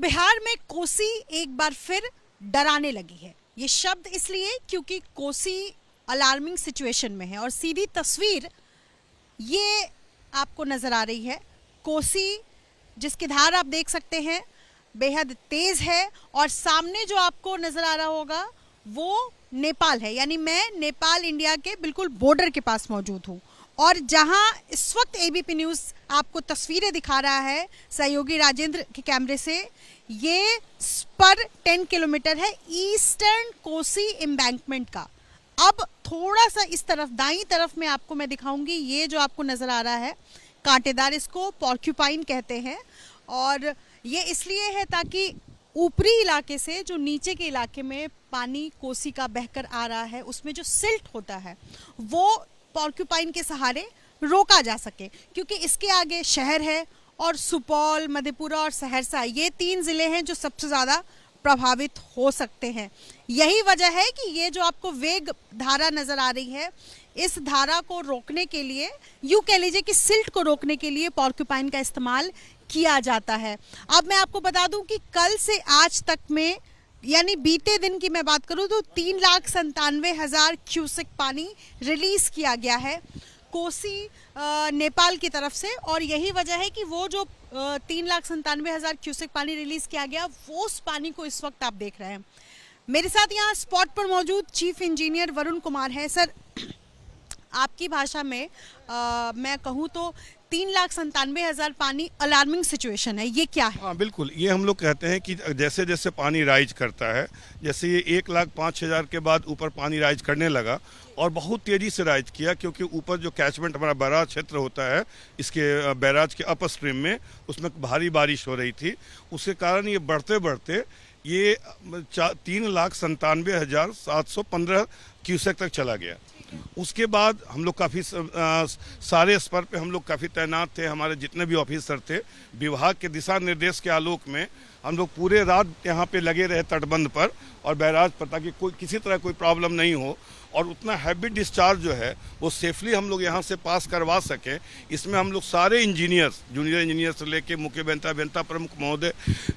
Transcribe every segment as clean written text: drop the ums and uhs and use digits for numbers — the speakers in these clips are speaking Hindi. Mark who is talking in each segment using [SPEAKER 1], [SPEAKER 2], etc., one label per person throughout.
[SPEAKER 1] बिहार में कोसी एक बार फिर डराने लगी है। ये शब्द इसलिए क्योंकि कोसी अलार्मिंग सिचुएशन में है और सीधी तस्वीर ये आपको नजर आ रही है। कोसी जिसकी धार आप देख सकते हैं बेहद तेज है और सामने जो आपको नजर आ रहा होगा वो नेपाल है, यानी मैं नेपाल इंडिया के बिल्कुल बॉर्डर के पास मौजूद हूँ। और जहां इस वक्त एबीपी न्यूज़ आपको तस्वीरें दिखा रहा है सहयोगी राजेंद्र के कैमरे से, ये स्पर 10 किलोमीटर है ईस्टर्न कोसी एम्बैंकमेंट का। अब थोड़ा सा इस तरफ दाईं तरफ में आपको मैं दिखाऊंगी, ये जो आपको नजर आ रहा है कांटेदार, इसको पॉर्क्यूपाइन कहते हैं। और ये इसलिए है ताकि ऊपरी इलाके से जो नीचे के इलाके में पानी कोसी का बहकर आ रहा है उसमें जो सिल्ट होता है वो पॉर्क्यूपाइन के सहारे रोका जा सके, क्योंकि इसके आगे शहर है और सुपौल, मधेपुरा और सहरसा, ये 3 जिले हैं जो सबसे ज़्यादा प्रभावित हो सकते हैं। यही वजह है कि ये जो आपको वेग धारा नज़र आ रही है, इस धारा को रोकने के लिए, यूँ कह लीजिए कि सिल्ट को रोकने के लिए पॉर्क्यूपाइन का इस्तेमाल किया जाता है। अब मैं आपको बता दूं कि कल से आज तक में, यानी बीते दिन की मैं बात करूं तो 3,97,000 क्यूसेक पानी रिलीज किया गया है कोसी नेपाल की तरफ से। और यही वजह है कि वो जो 3,97,000 क्यूसेक पानी रिलीज किया गया वो उस पानी को इस वक्त आप देख रहे हैं। मेरे साथ यहाँ स्पॉट पर मौजूद चीफ इंजीनियर वरुण कुमार है। सर, आपकी भाषा में मैं कहूँ तो 3,97,000 पानी अलार्मिंग सिचुएशन है, ये क्या है?
[SPEAKER 2] हाँ बिल्कुल, ये हम लोग कहते हैं कि जैसे जैसे पानी राइज करता है, जैसे ये 1,05,000 के बाद ऊपर पानी राइज करने लगा और बहुत तेज़ी से राइज किया, क्योंकि ऊपर जो कैचमेंट हमारा बैराज क्षेत्र होता है, इसके बैराज के अपर स्ट्रीम में उसमें भारी बारिश हो रही थी। उसके कारण ये बढ़ते बढ़ते ये 3,97,715 क्यूसेक तक चला गया। उसके बाद हम लोग काफ़ी सारे स्तर पे हम लोग काफ़ी तैनात थे। हमारे जितने भी ऑफिसर थे, विभाग के दिशा निर्देश के आलोक में हम लोग पूरे रात यहाँ पे लगे रहे तटबंध पर और बैराज पर, ताकि कोई किसी तरह कोई प्रॉब्लम नहीं हो और उतना हैवी डिस्चार्ज जो है वो सेफली हम लोग यहाँ से पास करवा सकें। इसमें हम लोग सारे इंजीनियर्स, जूनियर इंजीनियर से लेके मुख्य अभियंता प्रमुख महोदय,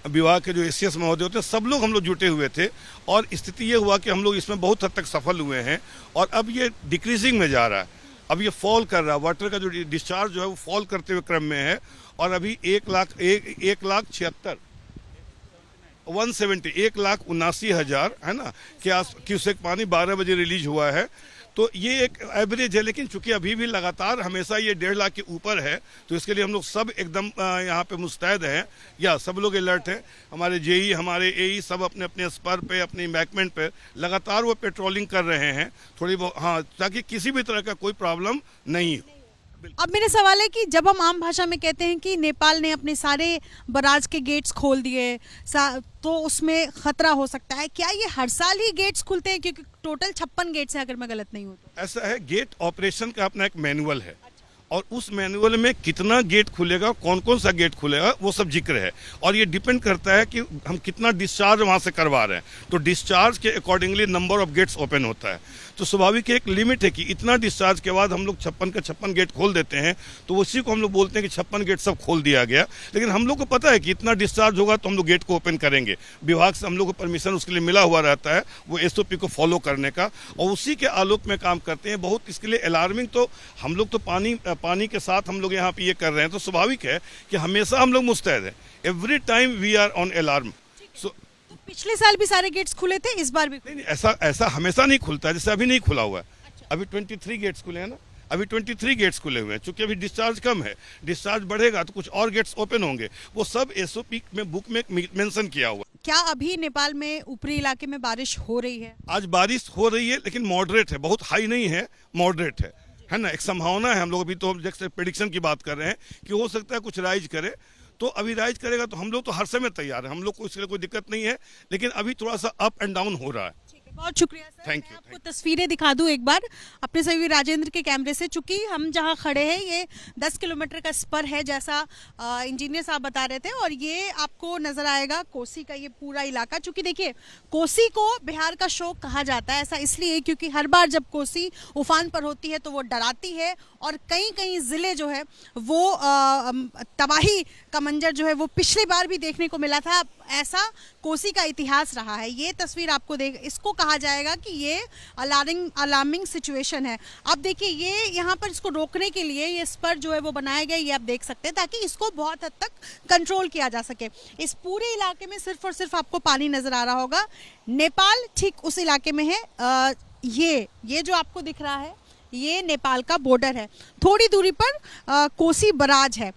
[SPEAKER 2] विभाग के जो एसीएस महोदय होते हैं, सब लोग हम लोग जुटे हुए थे। और स्थिति ये हुआ कि हम लोग इसमें बहुत हद तक सफल हुए हैं और अब ये डिक्रीजिंग में जा रहा है। अब ये फॉल कर रहा है, वाटर का जो डिस्चार्ज जो है वो फॉल करते हुए क्रम में है। और अभी 1,79,000 है ना कि क्यूसेक पानी 12 बजे रिलीज हुआ है। तो ये एक एवरेज है, लेकिन चूंकि अभी भी लगातार हमेशा ये 1.5 लाख के ऊपर है, तो इसके लिए हम लोग सब एकदम यहाँ पे मुस्तैद हैं, या सब लोग अलर्ट हैं। हमारे जेई, हमारे एई सब अपने अपने स्पर पे, अपने एम्बैंकमेंट पे लगातार वो पेट्रोलिंग कर रहे हैं थोड़ी बहुत, हाँ, ताकि किसी भी तरह का कोई प्रॉब्लम नहीं हो।
[SPEAKER 1] अब मेरा सवाल है कि जब हम आम भाषा में कहते हैं कि नेपाल ने अपने सारे बराज के गेट्स खोल दिए तो उसमें खतरा हो सकता है, क्या ये हर साल ही गेट्स खुलते हैं? क्योंकि टोटल 56 गेट्स हैं अगर मैं गलत नहीं हूँ तो।
[SPEAKER 2] ऐसा है, गेट ऑपरेशन का अपना एक मैनुअल है और उस मैनुअल में कितना गेट खुलेगा, कौन कौन सा गेट खुलेगा, वो सब जिक्र है। और ये डिपेंड करता है कि हम कितना डिस्चार्ज वहाँ से करवा रहे हैं, तो डिस्चार्ज के accordingly number of gates open होता है। तो स्वाभाविक एक लिमिट है कि इतना डिस्चार्ज के बाद हम लोग 56 के 56 गेट खोल देते हैं, तो उसी को हम लोग बोलते हैं कि 56 गेट सब खोल दिया गया। लेकिन हम लोग को पता है कि इतना डिस्चार्ज होगा तो हम लोग गेट को ओपन करेंगे। विभाग से हम लोग को परमिशन उसके लिए मिला हुआ रहता है, वो SOP को फॉलो करने का, और उसी के आलोक में काम करते हैं। बहुत इसके लिए अलार्मिंग तो हम लोग तो पानी के साथ हम लोग यहाँ पे ये कर रहे हैं, तो स्वाभाविक है कि हमेशा हम लोग मुस्तैद हैं। Every time we are on alarm.
[SPEAKER 1] पिछले साल भी सारे गेट्स खुले थे, इस बार भी?
[SPEAKER 2] नहीं, ऐसा हमेशा नहीं खुलता है, जैसे अभी नहीं खुला हुआ है। अभी 23 गेट्स खुले हैं ना, अभी 23 गेट्स खुले हुए हैं। चूंकि अभी डिस्चार्ज कम है, डिस्चार्ज बढ़ेगा तो कुछ और गेट्स ओपन होंगे, वो सब SOP में बुक में मेंशन किया हुआ है।
[SPEAKER 1] क्या अभी नेपाल में ऊपरी इलाके में बारिश हो रही है?
[SPEAKER 2] आज बारिश हो रही है, लेकिन मॉडरेट है, बहुत हाई नहीं है, मॉडरेट है ना। एक संभावना है, हम लोग अभी तो जैसे प्रेडिक्शन की बात कर रहे हैं कि हो सकता है कुछ राइज करे, तो अभी राइज करेगा तो हम लोग तो हर समय तैयार हैं, हम लोग को इसके लिए कोई दिक्कत नहीं है। लेकिन अभी थोड़ा सा अप एंड डाउन हो रहा है।
[SPEAKER 1] बहुत शुक्रिया सर।
[SPEAKER 2] Thank you.
[SPEAKER 1] आपको तस्वीरें दिखा दूं एक बार अपने सहयोगी राजेंद्र के कैमरे से। चूंकि हम जहां खड़े हैं ये 10 किलोमीटर का स्पर है, जैसा इंजीनियर साहब बता रहे थे, और ये आपको नजर आएगा कोसी का ये पूरा इलाका। चूंकि देखिए, कोसी को बिहार का शोक कहा जाता है, ऐसा इसलिए क्योंकि हर बार जब कोसी उफान पर होती है तो वो डराती है और कई कई ज़िले जो है वो तबाही का मंजर जो है वो पिछली बार भी देखने को मिला था। ऐसा कोसी का इतिहास रहा है। ये तस्वीर आपको देख, इसको कहा जाएगा कि ये अलार्मिंग सिचुएशन है। अब देखिए ये यहाँ पर इसको रोकने के लिए ये स्पर जो है वो बनाए गए, ये आप देख सकते हैं, ताकि इसको बहुत हद तक कंट्रोल किया जा सके। इस पूरे इलाके में सिर्फ और सिर्फ आपको पानी नजर आ रहा होगा। नेपाल ठीक उस इलाके में है। ये जो आपको दिख रहा है ये नेपाल का बॉर्डर है। थोड़ी दूरी पर कोसी बराज है।